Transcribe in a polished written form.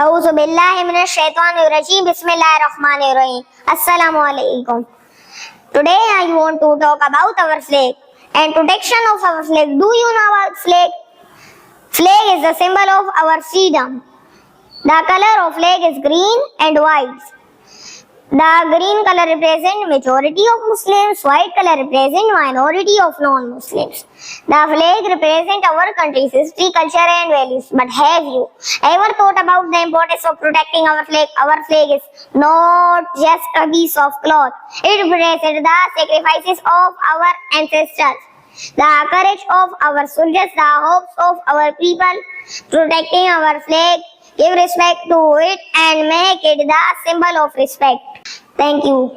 Auzu billahi minash shaitanir rajim. Bismillahirrahmanirrahim. Assalamu alaikum. Today I want to talk about our flag and protection of our flag. Do you know our flag? Flag is the symbol of our freedom. The color of flag is green and white. The green color represents majority of Muslims, white color represents minority of non-Muslims. The flag represents our country's history, culture and values. But have you ever thought about the importance of protecting our flag? Our flag is not just a piece of cloth. It represents the sacrifices of our ancestors, the courage of our soldiers, the hopes of our people. Protecting our flag, give respect to it and make it the symbol of respect. Thank you.